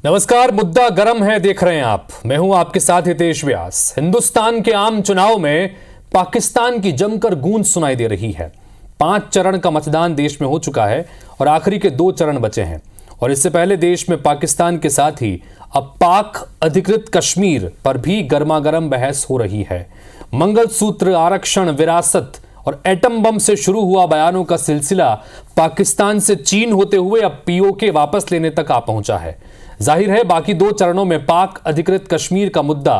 नमस्कार, मुद्दा गरम है देख रहे हैं आप। मैं हूं आपके साथ हितेश व्यास। हिंदुस्तान के आम चुनाव में पाकिस्तान की जमकर गूंज सुनाई दे रही है। 5 चरण का मतदान देश में हो चुका है और आखिरी के 2 चरण बचे हैं। और इससे पहले देश में पाकिस्तान के साथ ही अब पाक अधिकृत कश्मीर पर भी गर्मागर्म बहस हो रही है। मंगलसूत्र, आरक्षण, विरासत और एटम बम से शुरू हुआ बयानों का सिलसिला पाकिस्तान से चीन होते हुए अब पीओके वापस लेने तक आ पहुंचा है। जाहिर है बाकी 2 चरणों में पाक अधिकृत कश्मीर का मुद्दा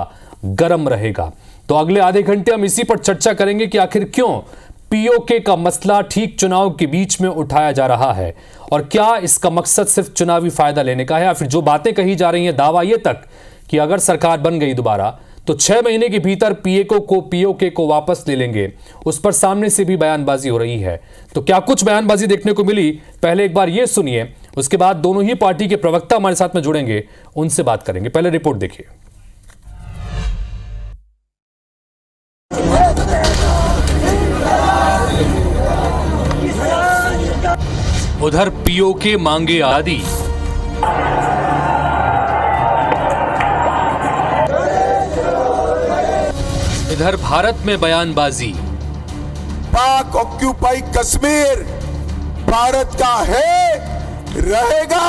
गर्म रहेगा। तो अगले आधे घंटे हम इसी पर चर्चा करेंगे कि आखिर क्यों पीओके का मसला ठीक चुनाव के बीच में उठाया जा रहा है और क्या इसका मकसद सिर्फ चुनावी फायदा लेने का है, या फिर जो बातें कही जा रही हैं, दावा यह तक कि अगर सरकार बन गई दोबारा तो 6 महीने के भीतर पीओके को वापस ले लेंगे, उस पर सामने से भी बयानबाजी हो रही है। तो क्या कुछ बयानबाजी देखने को मिली, पहले एक बार यह सुनिए, उसके बाद दोनों ही पार्टी के प्रवक्ता हमारे साथ में जुड़ेंगे, उनसे बात करेंगे। पहले रिपोर्ट देखिए। उधर पीओके मांगे आदि, इधर भारत में बयानबाजी। पाक ऑक्यूपाई कश्मीर भारत का है, रहेगा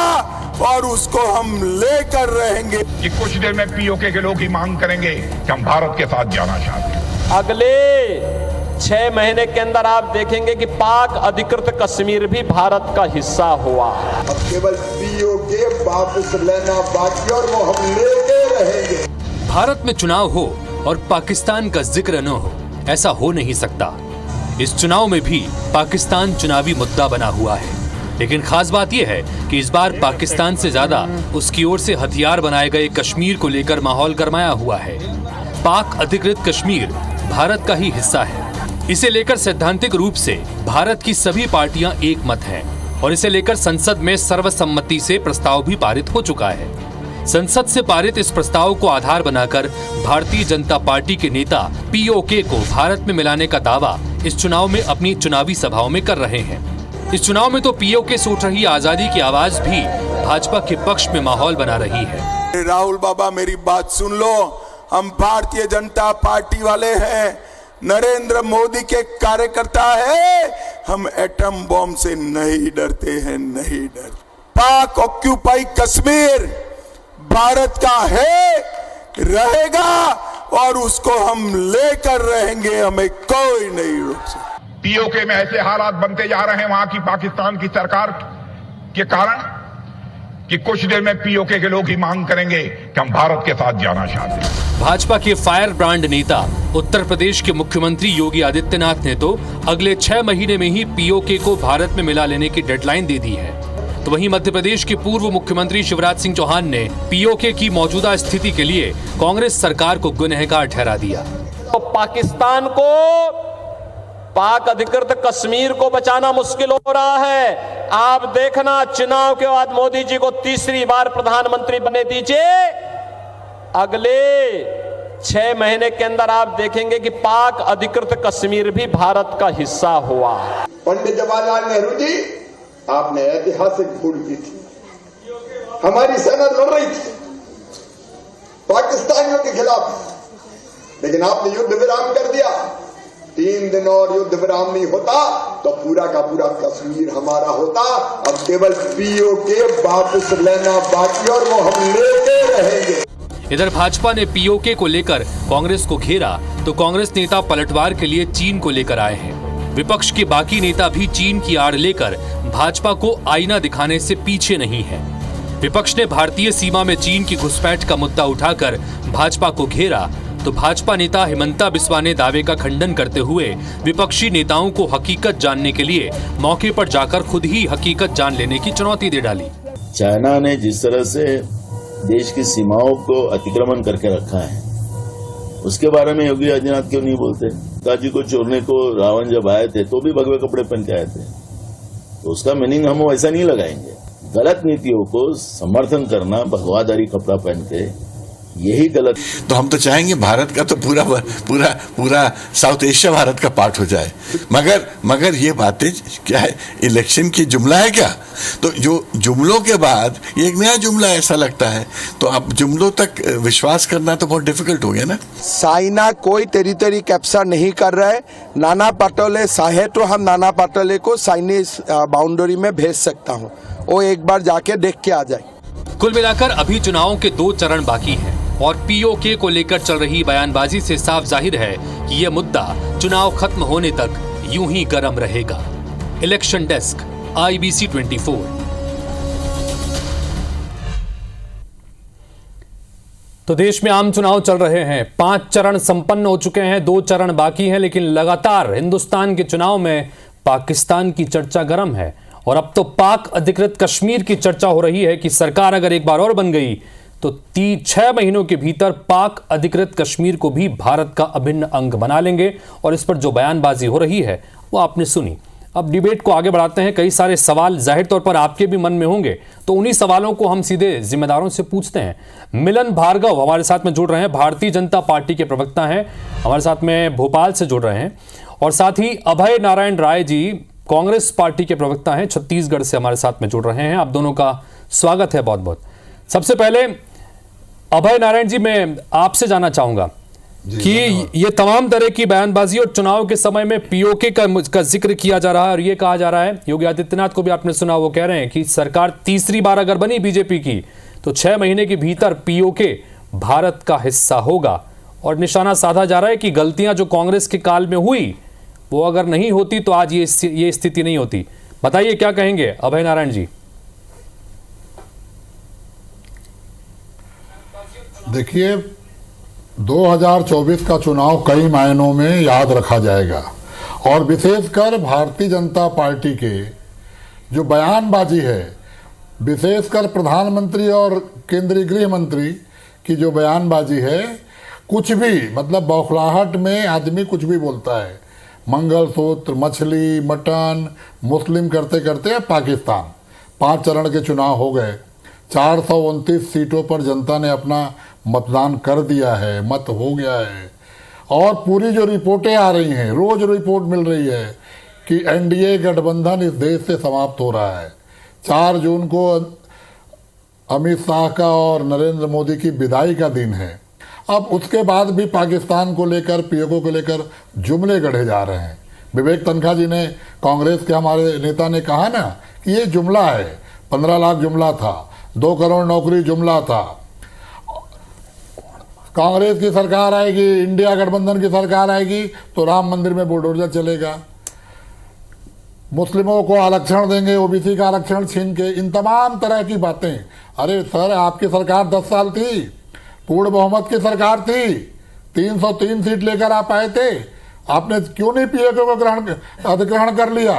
और उसको हम लेकर रहेंगे। कि कुछ देर में पीओके के लोग ही मांग करेंगे कि हम भारत के साथ जाना चाहते हैं। अगले 6 महीने के अंदर आप देखेंगे कि पाक अधिकृत कश्मीर भी भारत का हिस्सा हुआ। अब केवल पीओके वापस लेना बाकी और वो हम लेके रहेंगे। भारत में चुनाव हो और पाकिस्तान का जिक्र न हो, ऐसा हो नहीं सकता। इस चुनाव में भी पाकिस्तान चुनावी मुद्दा बना हुआ है, लेकिन खास बात यह है कि इस बार पाकिस्तान से ज्यादा उसकी ओर से हथियार बनाए गए कश्मीर को लेकर माहौल गरमाया हुआ है। पाक अधिकृत कश्मीर भारत का ही हिस्सा है। इसे लेकर सैद्धांतिक रूप से भारत की सभी पार्टियां एक मत हैं और इसे लेकर संसद में सर्वसम्मति से प्रस्ताव भी पारित हो चुका है। संसद से पारित इस प्रस्ताव को आधार बनाकर भारतीय जनता पार्टी के नेता पीओके को भारत में मिलाने का दावा इस चुनाव में अपनी चुनावी सभाओं में कर रहे हैं। इस चुनाव में तो पीओके से उठ रही आजादी की आवाज भी भाजपा के पक्ष में माहौल बना रही है। राहुल बाबा, मेरी बात सुन लो। हम भारतीय जनता पार्टी वाले हैं, नरेंद्र मोदी के कार्यकर्ता है। हम एटम बम से नहीं डरते हैं, नहीं डरते। पाक ऑक्यूपाई कश्मीर भारत का है, रहेगा और उसको हम लेकर रहेंगे। हमें कोई नहीं रोक सकता। पीओके में ऐसे हालात बनते जा रहे हैं वहां की पाकिस्तान की सरकार के कारण कि कुछ देर में पीओके के लोग ही मांग करेंगे कि हम भारत के साथ जाना चाहते हैं। भाजपा के फायर ब्रांड नेता उत्तर प्रदेश के मुख्यमंत्री योगी आदित्यनाथ ने तो अगले 6 महीने में ही पीओके को भारत में मिला लेने की डेडलाइन दे दी है। तो वहीं मध्य प्रदेश के पूर्व मुख्यमंत्री शिवराज सिंह चौहान ने पीओके की मौजूदा स्थिति के लिए कांग्रेस सरकार को गुनहगार ठहरा दिया। तो पाकिस्तान को, पाक अधिकृत कश्मीर को बचाना मुश्किल हो रहा है। आप देखना, चुनाव के बाद मोदी जी को तीसरी बार प्रधानमंत्री बनने दीजिए। अगले 6 महीने के अंदर आप देखेंगे कि पाक अधिकृत कश्मीर भी भारत का हिस्सा हुआ। पंडित जवाहरलाल नेहरू जी, आपने ऐतिहासिक भूल की थी। हमारी सेना लड़ रही थी पाकिस्तानियों के खिलाफ, लेकिन आपने युद्ध विराम कर दिया। 3 दिन और युद्ध विराम नहीं होता तो पूरा का पूरा कश्मीर हमारा होता। अब केवल पीओके वापस लेना बाकी और वो हम लेके रहेंगे। इधर भाजपा ने पीओके को लेकर कांग्रेस को घेरा तो कांग्रेस नेता पलटवार के लिए चीन को लेकर आए हैं। विपक्ष के बाकी नेता भी चीन की आड़ लेकर भाजपा को आईना दिखाने से पीछे नहीं है। विपक्ष ने भारतीय सीमा में चीन की घुसपैठ का मुद्दा उठाकर भाजपा को घेरा तो भाजपा नेता हिमंता बिस्वा ने दावे का खंडन करते हुए विपक्षी नेताओं को हकीकत जानने के लिए मौके पर जाकर खुद ही हकीकत जान लेने की चुनौती दे डाली। चाइना ने जिस तरह से देश की सीमाओं को अतिक्रमण करके रखा है, उसके बारे में योगी आदित्यनाथ क्यों नहीं बोलते? सीता जी को छोड़ने को रावण जब आए थे तो भी भगवे कपड़े पहन के आए थे, तो उसका मीनिंग हम ऐसा नहीं लगाएंगे। गलत नीतियों को समर्थन करना, भगवादारी कपड़ा पहन के यही गलत। तो हम तो चाहेंगे भारत का तो पूरा साउथ एशिया भारत का पार्ट हो जाए, मगर ये बातें क्या है, इलेक्शन की जुमला है क्या? तो जो जुमलों के बाद ये एक नया जुमला ऐसा लगता है, तो अब जुमलों तक विश्वास करना तो बहुत डिफिकल्ट हो गया ना। साइना कोई टेरिटरी कैप्चर नहीं कर रहा है। नाना पटोले चाहे तो हम नाना पटोले को चाइनीज बाउंड्री में भेज सकता हूँ, वो एक बार जाके देख के आ जाए। कुल मिलाकर अभी चुनावों के 2 चरण बाकी हैं और पीओके को लेकर चल रही बयानबाजी से साफ जाहिर है कि यह मुद्दा चुनाव खत्म होने तक यूं ही गर्म रहेगा। Election desk, IBC 24। तो देश में आम चुनाव चल रहे हैं, 5 चरण संपन्न हो चुके हैं, 2 चरण बाकी हैं, लेकिन लगातार हिंदुस्तान के चुनाव में पाकिस्तान की चर्चा गर्म है और अब तो पाक अधिकृत कश्मीर की चर्चा हो रही है कि सरकार अगर एक बार और बन गई तो 6 महीनों के भीतर पाक अधिकृत कश्मीर को भी भारत का अभिन्न अंग बना लेंगे। और इस पर जो बयानबाजी हो रही है वो आपने सुनी। अब डिबेट को आगे बढ़ाते हैं। कई सारे सवाल जाहिर तौर पर आपके भी मन में होंगे, तो उन्हीं सवालों को हम सीधे जिम्मेदारों से पूछते हैं। मिलन भार्गव हमारे साथ में जुड़ रहे हैं, भारतीय जनता पार्टी के प्रवक्ता हैं, हमारे साथ में भोपाल से जुड़ रहे हैं। और साथ ही अभय नारायण राय जी कांग्रेस पार्टी के प्रवक्ता हैं, छत्तीसगढ़ से हमारे साथ में जुड़ रहे हैं। आप दोनों का स्वागत है बहुत बहुत। सबसे पहले अभय नारायण जी, मैं आपसे जानना चाहूंगा कि ये तमाम तरह की बयानबाजी और चुनाव के समय में पीओके का जिक्र किया जा रहा है और ये कहा जा रहा है, योगी आदित्यनाथ को भी आपने सुना, वो कह रहे हैं कि सरकार तीसरी बार अगर बनी बीजेपी की तो 6 महीने के भीतर पीओके भारत का हिस्सा होगा। और निशाना साधा जा रहा है कि गलतियां जो कांग्रेस के काल में हुई वो अगर नहीं होती तो आज ये स्थिति नहीं होती। बताइए क्या कहेंगे अभय नारायण जी। देखिए, 2024 का चुनाव कई मायनों में याद रखा जाएगा और विशेषकर भारतीय जनता पार्टी के जो बयानबाजी है, विशेषकर प्रधानमंत्री और केंद्रीय गृह मंत्री की जो बयानबाजी है, कुछ भी मतलब बौखलाहट में आदमी कुछ भी बोलता है। मंगलसूत्र, मछली, मटन, मुस्लिम करते करते पाकिस्तान। 5 चरण के चुनाव हो गए, 429 सीटों पर जनता ने अपना मतदान कर दिया है, मत हो गया है। और पूरी जो रिपोर्टें आ रही हैं, रोज रिपोर्ट मिल रही है कि एनडीए गठबंधन इस देश से समाप्त हो रहा है। 4 जून को अमित शाह का और नरेंद्र मोदी की विदाई का दिन है। अब उसके बाद भी पाकिस्तान को लेकर, पीओके को लेकर जुमले गढ़े जा रहे हैं। विवेक तनखा जी ने, कांग्रेस के हमारे नेता ने कहा ना कि ये जुमला है, 15 लाख जुमला था, 2 करोड़ नौकरी जुमला था। कांग्रेस की सरकार आएगी, इंडिया गठबंधन की सरकार आएगी तो राम मंदिर में बुलडोजर चलेगा, मुस्लिमों को आरक्षण देंगे, ओबीसी का आरक्षण छीन के, इन तमाम तरह की बातें। अरे सर, आपकी सरकार 10 साल थी, पूर्ण बहुमत की सरकार थी, 303 सीट लेकर आप आए थे, आपने क्यों नहीं पीओके को अधिग्रहण कर लिया?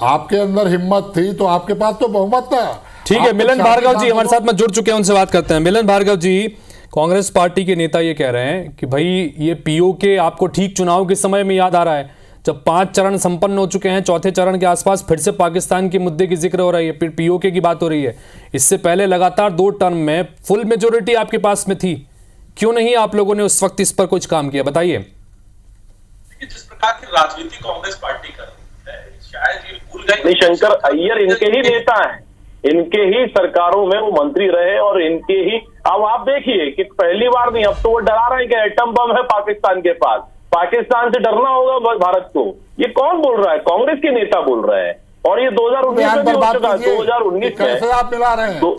आपके अंदर हिम्मत थी तो आपके पास तो बहुमत था। ठीक है, मिलन भार्गव जी हमारे साथ में जुड़ चुके हैं, उनसे बात करते हैं। मिलन भार्गव जी, कांग्रेस पार्टी के नेता ये कह रहे हैं कि भाई ये पीओके आपको ठीक चुनाव के समय में याद आ रहा है, जब 5 चरण संपन्न हो चुके हैं, 4थे चरण के आसपास फिर से पाकिस्तान के मुद्दे की जिक्र हो रही है, फिर पीओके की बात हो रही है। इससे पहले लगातार 2 टर्म में फुल मेजोरिटी आपके पास में थी, क्यों नहीं आप लोगों ने उस वक्त इस पर कुछ काम किया? बताइए। जिस प्रकार की राजनीति कांग्रेस पार्टी कर रही है, शायद ये भूल गए शंकर अय्यर इनके ही नेता हैं, इनके ही सरकारों में वो मंत्री रहे और इनके ही। अब आप देखिए कि पहली बार नहीं, अब तो वो डरा रहे हैं कि एटम बम है पाकिस्तान के पास, पाकिस्तान से डरना होगा भारत को। ये कौन बोल रहा है? कांग्रेस के नेता बोल रहे हैं। और ये 2019 में भी हो चुका है। 2019 कैसे आप मिला रहे हैं?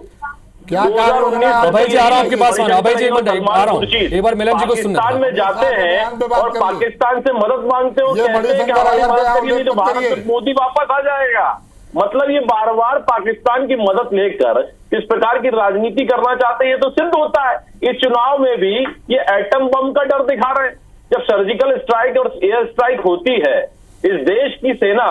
क्या अभय जी आ रहा है आपके पास? अभय जी आ रहा हूं, एक बार मिलन जी को सुनना। पाकिस्तान में जाते हैं और पाकिस्तान से मदद मांगते हो, कहते हैं कि हमारी मदद करिए तो भारत में मोदी वापस आ जाएगा। मतलब ये बार बार पाकिस्तान की मदद लेकर इस प्रकार की राजनीति करना चाहते हैं, तो सिद्ध होता है इस चुनाव में भी ये एटम बम का डर दिखा रहे हैं। जब सर्जिकल स्ट्राइक और एयर स्ट्राइक होती है, इस देश की सेना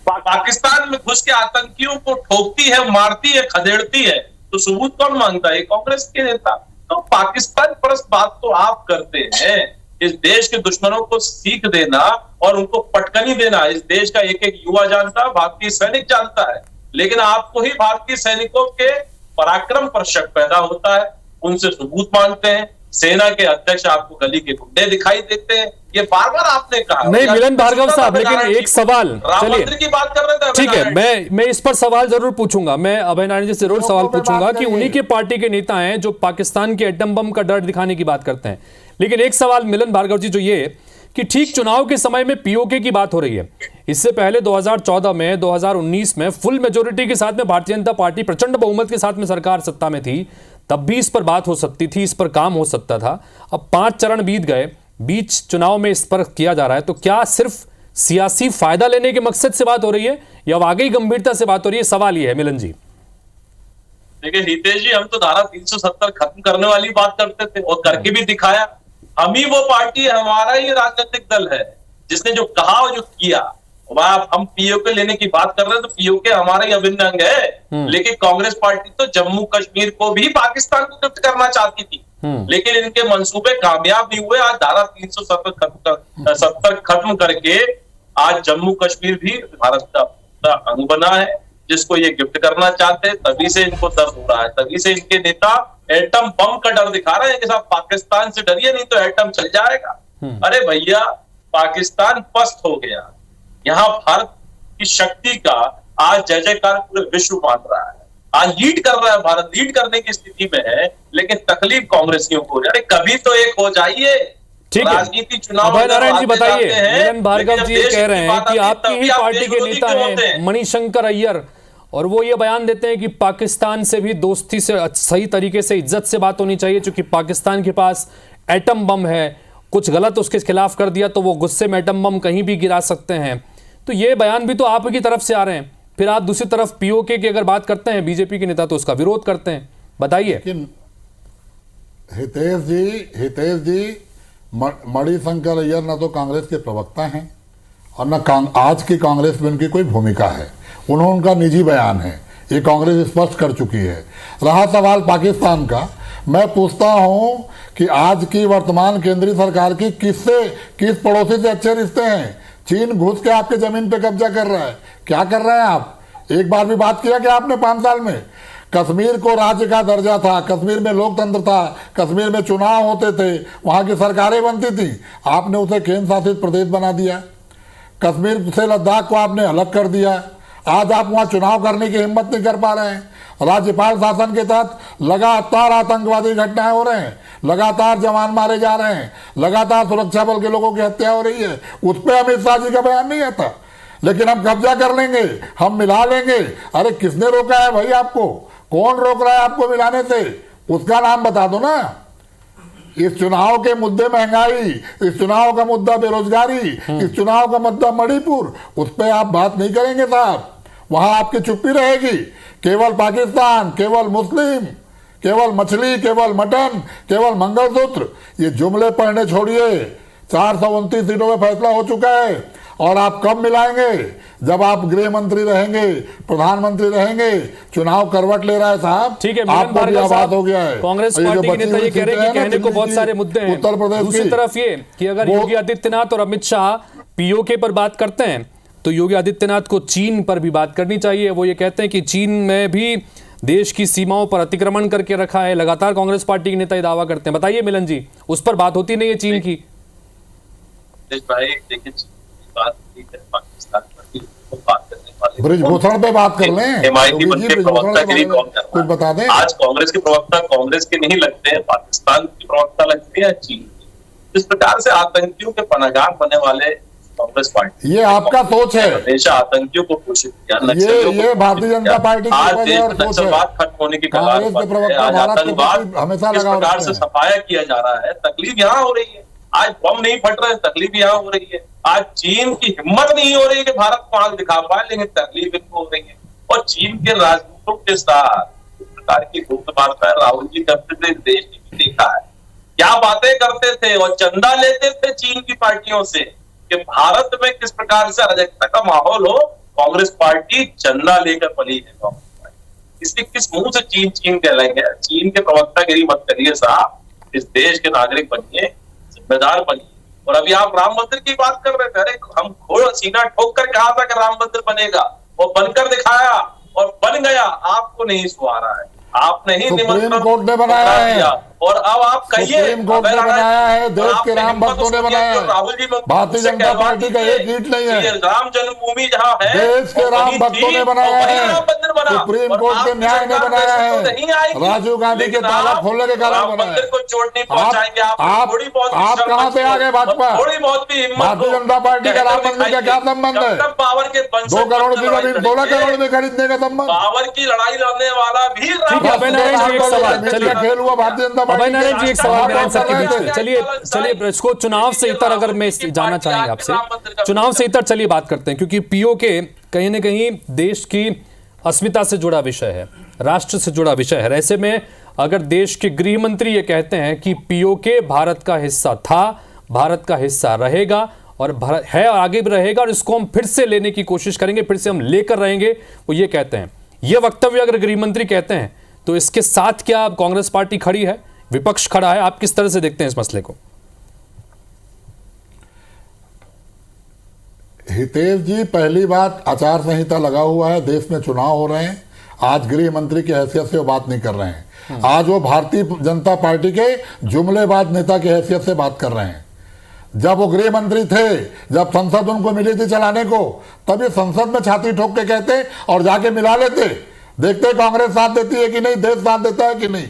पाकिस्तान में घुस के आतंकियों को ठोकती है, मारती है, खदेड़ती है, तो सबूत कौन मांगता है? कांग्रेस के नेता। तो पाकिस्तान परस्त बात तो आप करते हैं। इस देश के दुश्मनों को सीख देना और उनको पटकनी देना इस देश का एक एक युवा जानता है, भारतीय सैनिक जानता है। लेकिन आपको ही भारतीय सैनिकों के पराक्रम पर शक पैदा होता है उनसे सबूत मांगते हैं। सेना के अध्यक्ष आपको गली के गुंडे दिखाई देते हैं। ये बार बार आपने कहा। नहीं मिलन भार्गव साहब, लेकिन एक सवाल, राम मंदिर की बात कर रहे थे, ठीक है, मैं इस पर सवाल जरूर पूछूंगा, मैं अभय नारायण जी से जरूर सवाल पूछूंगा कि उन्हीं के पार्टी के नेता हैं जो पाकिस्तान के एटम बम का डर दिखाने की बात करते हैं। लेकिन एक सवाल मिलन भार्गव जी, जो ये कि ठीक चुनाव के समय में पीओके की बात हो रही है, इससे पहले 2014 में 2019 में फुल मेजोरिटी के साथ में भारतीय जनता पार्टी प्रचंड बहुमत के साथ में सरकार सत्ता में थी, तब भी इस पर बात हो सकती थी, इस पर काम हो सकता था। अब 5 चरण बीत गए, बीच चुनाव में इस पर किया जा रहा है, तो क्या सिर्फ सियासी फायदा लेने के मकसद से बात हो रही है या वाकई गंभीरता से बात हो रही है? सवाल ये है मिलन जी। देखिए हितेश जी, हम तो धारा 370 खत्म करने वाली बात करते थे और करके भी दिखाया। हम ही वो पार्टी है, हमारा ही राजनीतिक दल है जिसने जो कहा और जो किया। हम पीओके लेने की बात कर रहे हैं तो पीओके हमारा ही अभिन्न अंग है। लेकिन कांग्रेस पार्टी तो जम्मू कश्मीर को भी पाकिस्तान को गिफ्ट करना चाहती थी, लेकिन इनके मंसूबे कामयाब नहीं हुए। आज धारा 370 खत्म करके आज जम्मू कश्मीर भी भारत का अंग बना है, जिसको ये गिफ्ट करना चाहते हैं। तभी से इनको दर्द हो रहा है, तभी से इनके नेता एटम बम का डर दिखा रहे हैं कि साहब पाकिस्तान से डरिए, नहीं तो एटम चल जाएगा। अरे भैया, पाकिस्तान पस्त हो गया, यहाँ भारत की शक्ति का आज जय जयकार पूरे विश्व मान रहा है। आज लीड कर रहा है भारत, लीड करने की स्थिति में है, लेकिन तकलीफ कांग्रेसियों को। अरे कभी तो एक हो जाइए। ठीक है, राजनीति चुनाव अभय नारायण जी बताइए, मिलन भार्गव जी कह रहे हैं कि आपकी ही पार्टी के नेता हैं मणिशंकर अय्यर, और वो ये बयान देते हैं कि पाकिस्तान से भी दोस्ती से, सही तरीके से, इज्जत से बात होनी चाहिए, क्योंकि पाकिस्तान के पास एटम बम है, कुछ गलत उसके खिलाफ कर दिया तो वो गुस्से में एटम बम कहीं भी गिरा सकते हैं। तो ये बयान भी तो आपकी तरफ से आ रहे हैं, फिर आप दूसरी तरफ पीओके की अगर बात करते हैं बीजेपी के नेता तो उसका विरोध करते हैं। बताइए। हितेश जी मणिशंकर अय्यर न तो कांग्रेस के प्रवक्ता हैं और न आज की कांग्रेस में उनकी कोई भूमिका है। उनका निजी बयान है, ये कांग्रेस स्पष्ट कर चुकी है। रहा सवाल पाकिस्तान का, मैं पूछता हूं कि आज की वर्तमान केंद्रीय सरकार की किस पड़ोसी से अच्छे रिश्ते हैं? चीन घुस के आपके जमीन पे कब्जा कर रहा है, क्या कर रहे हैं आप? एक बार भी बात किया कि आपने 5 साल में? कश्मीर को राज्य का दर्जा था, कश्मीर में लोकतंत्र था, कश्मीर में चुनाव होते थे, वहां की सरकारें बनती थी, आपने उसे केंद्र शासित प्रदेश बना दिया। कश्मीर से लद्दाख को आपने अलग कर दिया। आज आप वहां चुनाव करने की हिम्मत नहीं कर पा रहे हैं। राज्यपाल शासन के तहत लगातार आतंकवादी घटनाएं हो रहे हैं, लगातार जवान मारे जा रहे हैं, लगातार सुरक्षा बल के लोगों की हत्या हो रही है। उस पर अमित शाह जी का बयान नहीं आता, लेकिन हम कब्जा कर लेंगे, हम मिला लेंगे। अरे किसने रोका है भाई आपको? कौन रोक रहा है आपको मिलाने से? उसका नाम बता दो ना। इस चुनाव के मुद्दे महंगाई, इस चुनाव का मुद्दा बेरोजगारी, इस चुनाव का मुद्दा मणिपुर, उस पर आप बात नहीं करेंगे साहब। वहां आपकी चुप्पी रहेगी। केवल पाकिस्तान, केवल मुस्लिम, केवल मछली, केवल मटन, केवल मंगलसूत्र, ये जुमले पढ़ने छोड़िए। 429 सीटों में फैसला हो चुका है और आप कब मिलाएंगे? जब आप गृह मंत्री रहेंगे, प्रधानमंत्री रहेंगे। चुनाव करवट ले रहा है साहब। ठीक है, आपको भी आवाज हो गया है। कांग्रेस पार्टी के नेता ये कह रहे हैं कि कहने को बहुत सारे मुद्दे हैं। उत्तर प्रदेश दूसरी तरफ ये कि अगर योगी आदित्यनाथ और अमित शाह पीओके पर बात करते हैं तो योगी आदित्यनाथ को चीन पर भी बात करनी चाहिए। वो ये कहते हैं कि चीन में भी देश की सीमाओं पर अतिक्रमण करके रखा है। लगातार कांग्रेस पार्टी के नेता ये दावा करते हैं। बताइए मिलन जी, उस पर बात होती नहीं है चीन की? ब्रिजभूषण पे बात कर लें, कुछ बता दें। आज कांग्रेस के प्रवक्ता कांग्रेस के नहीं लगते हैं, पाकिस्तान के प्रवक्ता लगते हैं चीन। इस प्रकार से आतंकियों के पनाहगाह बनने वाले कांग्रेस पार्टी, ये आपका सोच है। हमेशा आतंकियों को घोषित किया, ये भारतीय जनता पार्टी की आज देश में नक्सलवाद खत्म होने की कगार पर है। आज आतंकवाद हमेशा इस प्रकार से सफाया किया जा रहा है। तकलीफ यहाँ हो रही है। आज बम नहीं फट रहे, तकलीफ यहाँ हो रही है। आज चीन की हिम्मत नहीं हो रही है कि भारत को आग दिखा पाए, लेकिन तकलीफ इनको हो रही है। और चीन के राजदूतों के साथ इस प्रकार की गुप्त वार्ता राहुल जी करते थे, देश ने भी देखा है। क्या बातें करते थे और चंदा लेते थे चीन की पार्टियों से कि भारत में किस प्रकार से अराजकता का माहौल हो। कांग्रेस पार्टी चंदा लेकर पली है। कांग्रेस पार्टी इसलिए किस मुंह से चीन चीन कहलाएंगे? चीन के प्रवक्तागिरी मत करिए साहब। इस देश के नागरिक बनिए, जिम्मेदार बनिए। और अभी आप राम मंदिर की बात कर रहे थे। अरे हम घोड़ सीना ठोक कर कहा था कि राम मंदिर बनेगा, और बनकर दिखाया और बन गया। आपको नहीं सुहा रहा है। आपने ही सुप्रीम कोर्ट ने बनाया है, और अब आप कहिए सुप्रीम कोर्ट ने बनाया है, देश के राम भक्तों ने बनाया है। राहुल जी भारतीय जनता पार्टी का एक ईंट नहीं है। राम जन्मभूमि जहाँ है, देश के राम भक्तों ने बनाया है, सुप्रीम कोर्ट के न्याय ने बनाया है, राजीव गांधी के ताला खोलने के कारण बनाया है। को चोट नहीं पहुंचाएंगे आप कहाँ से आ गए भाजपा? थोड़ी बहुत भी हिम्मत, भारतीय जनता पार्टी का राम मंदिर का क्या संबंध है? पावर के 2 करोड़ की जमीन 16 करोड़ में खरीदने का संबंध? पावर की लड़ाई लड़ने वाला भी अभय नारायण जी एक सवाल, चलिए खेल हुआ भारतीय जनता पार्टी। अभय नारायण जी एक सवाल मेरे आंसर के बीच में, चलिए इसको चुनाव से इतर अगर मैं जानना चाहेंगे आपसे, चुनाव से इतर चलिए बात करते हैं, क्योंकि पीओके कहीं ना कहीं देश की अस्मिता से जुड़ा विषय है, राष्ट्र से जुड़ा विषय है। ऐसे में अगर देश के गृह मंत्री ये कहते हैं कि पीओके भारत का हिस्सा था, भारत का हिस्सा रहेगा और भारत है और आगे भी रहेगा और इसको हम फिर से लेने की कोशिश करेंगे, फिर से हम लेकर रहेंगे, वो ये कहते हैं, ये वक्तव्य अगर गृह मंत्री कहते हैं तो इसके साथ क्या कांग्रेस पार्टी खड़ी है, विपक्ष खड़ा है? आप किस तरह से देखते हैं इस मसले को? हितेश जी, पहली बात, आचार संहिता लगा हुआ है, देश में चुनाव हो रहे हैं। आज गृह मंत्री की हैसियत से वो बात नहीं कर रहे हैं, आज वो भारतीय जनता पार्टी के जुमलेबाज नेता की हैसियत से बात कर रहे हैं। जब वो गृह मंत्री थे, जब संसद उनको मिली थी चलाने को, तब ये संसद में छाती ठोक के कहते और जाके मिला लेते, देखते कांग्रेस साथ देती है कि नहीं, देश साथ देता है कि नहीं।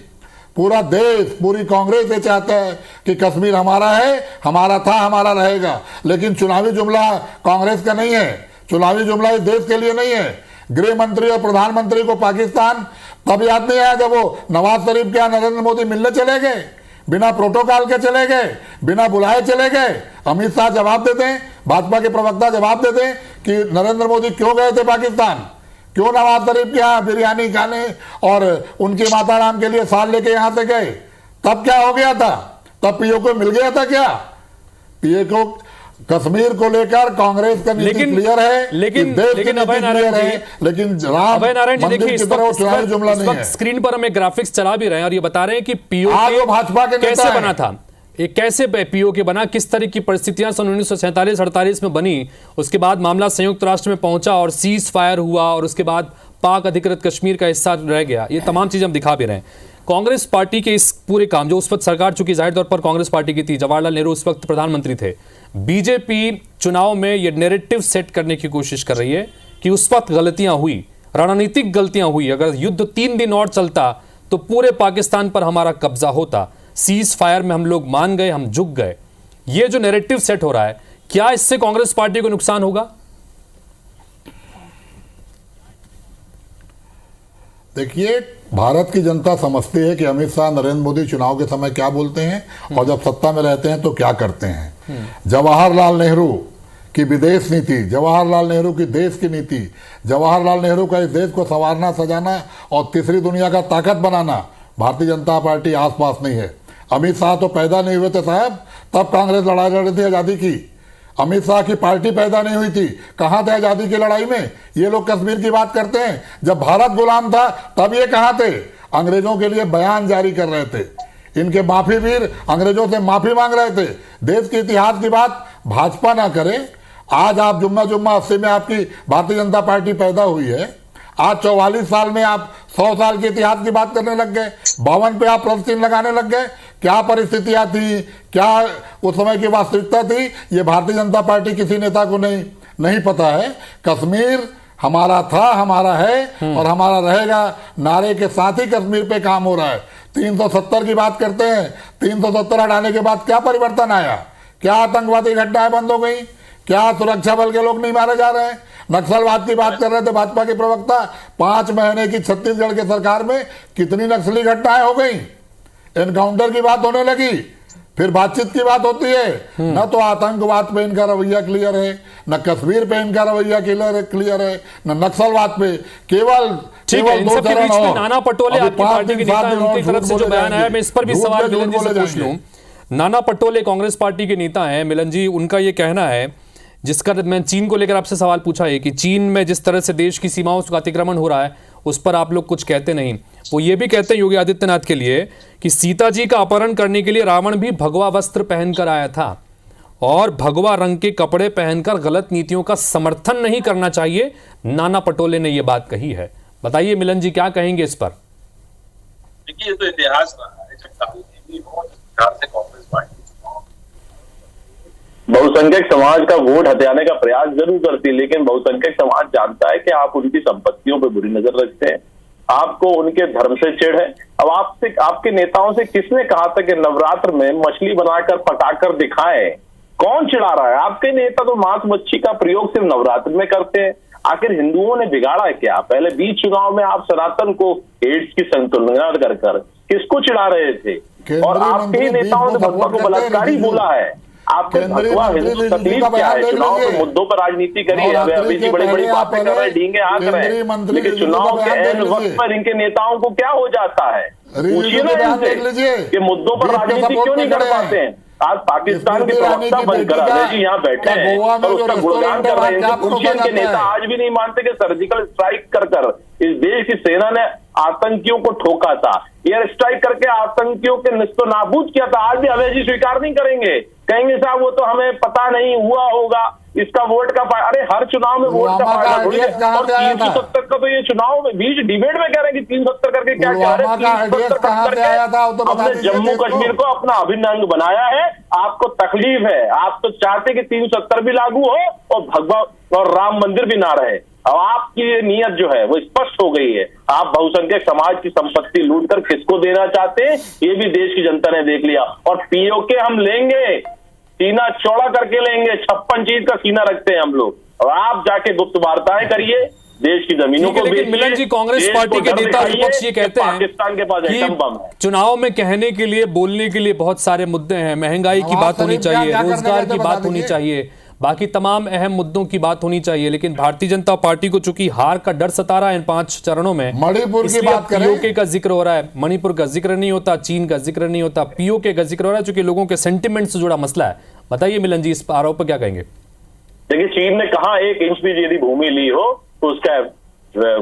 पूरा देश, पूरी कांग्रेस ये चाहता है कि कश्मीर हमारा है, हमारा था, हमारा रहेगा। लेकिन चुनावी जुमला कांग्रेस का नहीं है, चुनावी जुमला इस देश के लिए नहीं है। गृह मंत्री और प्रधानमंत्री को पाकिस्तान तब याद नहीं आया जब वो नवाज शरीफ के यहाँ नरेंद्र मोदी मिलने चले गए, बिना प्रोटोकॉल के चले गए, बिना बुलाए चले गए। अमित शाह जवाब देते हैं, भाजपा के प्रवक्ता जवाब देते हैं कि नरेंद्र मोदी क्यों गए थे पाकिस्तान, क्यों नवाज शरीफ के यहाँ बिरयानी खाने और उनकी माता राम के लिए साल लेके यहां से गए? तब क्या हो गया था? तब पीओ को मिल गया था क्या? पीओ को कश्मीर को लेकर कांग्रेस का नीति क्लियर है, लेकिन अभय नारायण जी, लेकिन राम मंदिर की तरह चुनावी जुमला नहीं है। स्क्रीन पर हम एक ग्राफिक्स चला भी रहे हैं और ये बता रहे हैं कि पीओके भाजपा के कैसे बना था, एक कैसे पीओके बना, किस तरह की परिस्थितियां सन 1947-48 में बनी, उसके बाद मामला संयुक्त राष्ट्र में पहुंचा और सीज फायर हुआ और उसके बाद पाक अधिकृत कश्मीर का हिस्सा रह गया। ये तमाम चीजें हम दिखा भी रहे हैं। कांग्रेस पार्टी के इस पूरे काम, जो उस वक्त सरकार चूंकि जाहिर तौर पर कांग्रेस पार्टी की थी, जवाहरलाल नेहरू उस वक्त प्रधानमंत्री थे, बीजेपी चुनाव में ये नैरेटिव सेट करने की कोशिश कर रही है कि उस वक्त गलतियां हुई, रणनीतिक गलतियां हुई, अगर युद्ध 3 दिन और चलता तो पूरे पाकिस्तान पर हमारा कब्जा होता, सीज फायर में हम लोग मान गए, हम झुक गए। ये जो नैरेटिव सेट हो रहा है, क्या इससे कांग्रेस पार्टी को नुकसान होगा? देखिए, भारत की जनता समझती है कि अमित शाह, नरेंद्र मोदी चुनाव के समय क्या बोलते हैं और जब सत्ता में रहते हैं तो क्या करते हैं। जवाहरलाल नेहरू की विदेश नीति, जवाहरलाल नेहरू की देश की नीति, जवाहरलाल नेहरू का इस देश को संवारना, सजाना और तीसरी दुनिया का ताकत बनाना भारतीय जनता पार्टी आसपास नहीं है। अमित शाह तो पैदा नहीं हुए थे साहब, तब कांग्रेस लड़ाई लड़ रही थी आजादी की। अमित शाह की पार्टी पैदा नहीं हुई थी, कहां थे आजादी की लड़ाई में? ये लोग कश्मीर की बात करते हैं, जब भारत गुलाम था तब ये कहां थे? अंग्रेजों के लिए बयान जारी कर रहे थे, इनके माफी वीर अंग्रेजों से माफी मांग रहे थे। देश के इतिहास की बात भाजपा ना करे। आज आप जुम्मा 80 में आपकी भारतीय जनता पार्टी पैदा हुई है, आज 44 साल में आप 100 साल के इतिहास की बात करने लग गए, 52 पे आप प्रश्न चिन्ह लगाने लग गए। क्या परिस्थितियां थी, क्या उस समय की वास्तविकता थी, ये भारतीय जनता पार्टी किसी नेता को नहीं पता है। कश्मीर हमारा था, हमारा है और हमारा रहेगा नारे के साथ ही कश्मीर पे काम हो रहा है। 370 की बात करते हैं, 370 हटाने के बाद क्या परिवर्तन आया? क्या आतंकवादी घटनाएं बंद हो गई? क्या सुरक्षा बल के लोग नहीं मारे जा रहे हैं? नक्सलवाद की बात कर रहे थे भाजपा के प्रवक्ता, 5 महीने की छत्तीसगढ़ के सरकार में कितनी नक्सली घटनाएं हो गई? एनकाउंटर की बात होने लगी, फिर बातचीत की बात होती है। न तो आतंकवाद पे इनका रवैया क्लियर है, न कश्मीर पे इनका रवैया क्लियर है, न नक्सलवाद पे। केवल दो चरण हो। नाना पटोले आपकी पार्टी के नेता हैं, उनकी तरफ से जो बयान आया, मैं इस पर भी सवाल मिलन जी से पूछ लूं। नाना पटोले कांग्रेस पार्टी के नेता हैं, मिलन जी, उनका ये कहना है, जिसका मैं चीन को लेकर आपसे सवाल पूछा है कि चीन में जिस तरह से देश की सीमाओं का अतिक्रमण हो रहा है उस पर आप लोग कुछ कहते नहीं। वो ये भी कहते हैं योगी आदित्यनाथ के लिए कि सीता जी का अपहरण करने के लिए रावण भी भगवा वस्त्र पहनकर आया था और भगवा रंग के कपड़े पहनकर गलत नीतियों का समर्थन नहीं करना चाहिए। नाना पटोले ने यह बात कही है। बताइए मिलन जी, क्या कहेंगे इस पर? देखिए ये तो इतिहास रहा है, जब कांग्रेस बिहार से कांग्रेस पार्टी बहुसंख्यक समाज का वोट हथियाने का प्रयास जरूर करती है, लेकिन बहुसंख्यक समाज जानता है कि आप उनकी संपत्तियों पर बुरी नजर रखते हैं, आपको उनके धर्म से चिढ़ है। अब आपसे, आपके नेताओं से किसने कहा था कि नवरात्र में मछली बनाकर पकाकर दिखाएं? कौन चिढ़ा रहा है? आपके नेता तो मांस मच्छी का प्रयोग सिर्फ नवरात्र में करते हैं। आखिर हिंदुओं ने बिगाड़ा है क्या? पहले बीच चुनाव में आप सनातन को एड्स की संतुलना कर किसको चिढ़ा रहे थे? और आपके नेताओं ने भगवा को बलात्कारी बोला है। आपके भगवा हिंदू तकलीफ क्या है? चुनाव के मुद्दों पर राजनीति करिए, अभी जी बड़ी बड़ी बातें कर रहे हैं, डींगे हाँक रहे हैं, लेकिन चुनाव के एन वक्त पर इनके नेताओं को क्या हो जाता है? पूछिए ना इनसे कि मुद्दों पर राजनीति क्यों नहीं कर पाते हैं। आज पाकिस्तान के प्रवक्ता बनकर अजय जी यहाँ बैठे हैं और उसका गुणगान कर रहे हैं। पूछिए के नेता आज भी नहीं मानते कि सर्जिकल स्ट्राइक कर इस देश की सेना ने आतंकियों को ठोका था, एयर स्ट्राइक करके आतंकियों के निस्तो नाबूद किया था। आज भी अभय जी स्वीकार नहीं करेंगे, कहेंगे साहब वो तो हमें पता नहीं हुआ होगा, इसका वोट का अरे हर चुनाव में वोट का फायदा थोड़ी है। और 370 का तो ये चुनाव में बीच डिबेट में कह रहे हैं कि 370 करके क्या कह रहे हैं? हमने जम्मू कश्मीर को अपना अभिन्न अंग बनाया है। आपको तकलीफ है, आप तो चाहते कि 370 भी लागू हो और भगवान और राम मंदिर भी ना रहे। अब आपकी ये नीयत जो है वो स्पष्ट हो गई है। आप बहुसंख्यक समाज की संपत्ति लूट कर किसको देना चाहते हैं ये भी देश की जनता ने देख लिया। और पीओके हम लेंगे, सीना चौड़ा करके लेंगे, 56 चीज का सीना rखते हैं हम लोग। और आप जाके गुप्त वार्ताएं करिए, देश की जमीनों को लेकिन मिलन जी, कांग्रेस पार्टी के नेता विपक्ष ये कहते हैं पाकिस्तान के पास एटम बम है। चुनाव में कहने के लिए, बोलने के लिए बहुत सारे मुद्दे हैं, महंगाई की बात होनी चाहिए, रोजगार की बात होनी चाहिए, बाकी तमाम अहम मुद्दों की बात होनी चाहिए, लेकिन भारतीय जनता पार्टी को चूंकि हार का डर सता रहा है इन 5 चरणों में, मणिपुर की बात करें, पीओके का जिक्र हो रहा है, मणिपुर का जिक्र नहीं होता, चीन का जिक्र नहीं होता, पीओके का जिक्र हो रहा है, चूंकि लोगों के सेंटिमेंट से जुड़ा मसला है। बताइए मिलन जी, इस आरोप पर क्या कहेंगे? देखिए, चीन ने कहा 1 इंच भी यदि भूमि ली हो तो उसका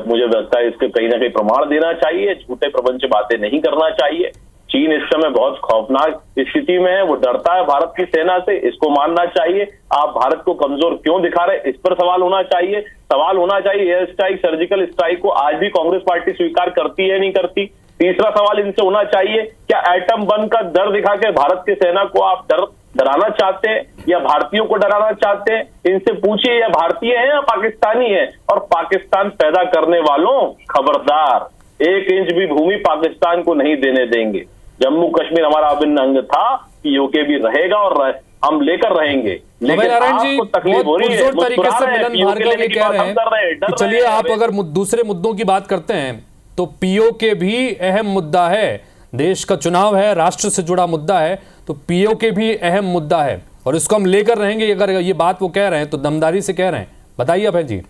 मुझे लगता है इसके कहीं ना कहीं प्रमाण देना चाहिए, झूठे प्रपंच बातें नहीं करना चाहिए। चीन इस समय बहुत खौफनाक स्थिति में है, वो डरता है भारत की सेना से, इसको मानना चाहिए। आप भारत को कमजोर क्यों दिखा रहे, इस पर सवाल होना चाहिए। सवाल होना चाहिए एयर स्ट्राइक, सर्जिकल स्ट्राइक को आज भी कांग्रेस पार्टी स्वीकार करती है नहीं करती। तीसरा सवाल इनसे होना चाहिए, क्या एटम बम का डर दिखा के भारत की सेना को आप डराना चाहते हैं या भारतीयों को डराना चाहते हैं? इनसे पूछिए, या भारतीय हैं या पाकिस्तानी हैं? और पाकिस्तान पैदा करने वालों, खबरदार, 1 इंच भी भूमि पाकिस्तान को नहीं देने देंगे। जम्मू कश्मीर हमारा अभिन्न अंग था, पीओके भी रहेगा और हम लेकर रहेंगे। लेकिन आपको तकलीफ हो रही है, तरीके से मिलन भार्गव ये कह रहे हैं कि चलिए आप अगर दूसरे मुद्दों की बात करते हैं तो पीओके भी अहम मुद्दा है, देश का चुनाव है, राष्ट्र से जुड़ा मुद्दा है, तो पीओके भी अहम मुद्दा है और इसको हम लेकर रहेंगे। अगर ये बात वो कह रहे हैं तो दमदारी से कह रहे हैं। बताइए अभय जी।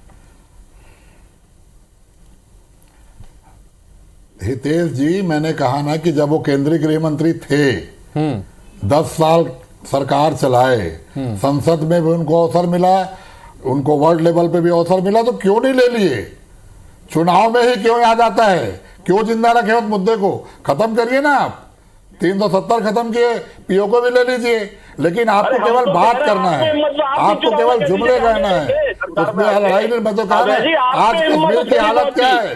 हितेश जी, मैंने कहा ना कि जब वो केंद्रीय गृह मंत्री थे, 10 साल सरकार चलाए, संसद में भी उनको अवसर मिला, उनको वर्ल्ड लेवल पे भी अवसर मिला, तो क्यों नहीं ले लिए? चुनाव में ही क्यों याद आता है? क्यों जिंदा रखे उस मुद्दे को? खत्म करिए ना आप। 370 खत्म किए, पीओके भी ले लीजिए, लेकिन आपको केवल बात करना है, आपको केवल जुमले कहना है, उसमें लड़ाई नहीं। मैं तो कह रहा हूं, आज कश्मीर की हालत क्या है,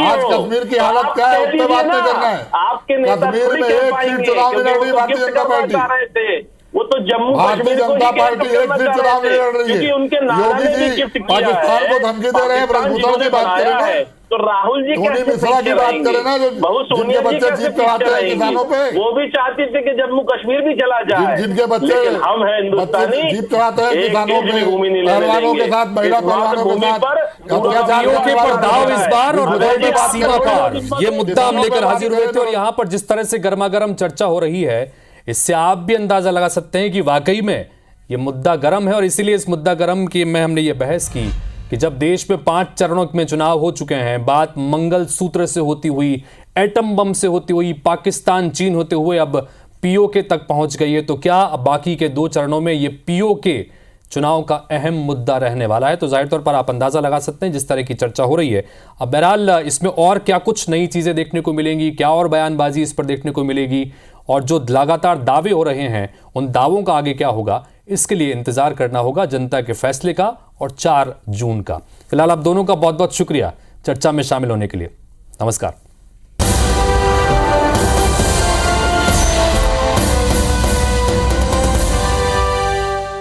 आज कश्मीर की हालत क्या है, उस पर बात नहीं करना है। कश्मीर में 1 सीट चुनाव नहीं लड़ रही भारतीय जनता पार्टी, वो तो जम्मू भारतीय जनता पार्टी 1 सीट चुनाव नहीं लड़ रही है। योगी जी पाकिस्तान को धमकी दे रहे हैं, ब्रह्मपुत्र की बात करें ना, तो राहुल जी धोनी मिश्रा की बात करें ना, जो जिनके बच्चे जीप चढ़ाते हैं किसानों पे, वो भी चाहती थी कि जम्मू कश्मीर भी चला जाए, जिनके बच्चे हम हैं हिंदुस्तानी, जीप चढ़ाते हैं किसानों पे, पहलवानों के साथ, महिला पहलवानों के साथ अत्याचार पर दाव इस बार और वैदिक सीमा पार, ये मुद्दा हम लेकर हाजिर हुए थे। और यहाँ पर जिस तरह से गर्मागर्म चर्चा हो रही है, इससे आप भी अंदाजा लगा सकते हैं कि वाकई में ये मुद्दा गर्म है। और इसीलिए इस मुद्दा गर्म की में हमने ये बहस की कि जब देश में 5 चरणों में चुनाव हो चुके हैं, बात मंगल सूत्र से होती हुई, एटम बम से होती हुई, पाकिस्तान चीन होते हुए अब पीओके तक पहुंच गई है, तो क्या बाकी के 2 चरणों में ये पीओके चुनाव का अहम मुद्दा रहने वाला है? तो जाहिर तौर पर आप अंदाजा लगा सकते हैं जिस तरह की चर्चा हो रही है। अब बहरहाल इसमें और क्या कुछ नई चीजें देखने को मिलेंगी, क्या और बयानबाजी इस पर देखने को मिलेगी, और जो लगातार दावे हो रहे हैं उन दावों का आगे क्या होगा, इसके लिए इंतजार करना होगा जनता के फैसले का और 4 जून का। फिलहाल आप दोनों का बहुत बहुत शुक्रिया चर्चा में शामिल होने के लिए। नमस्कार।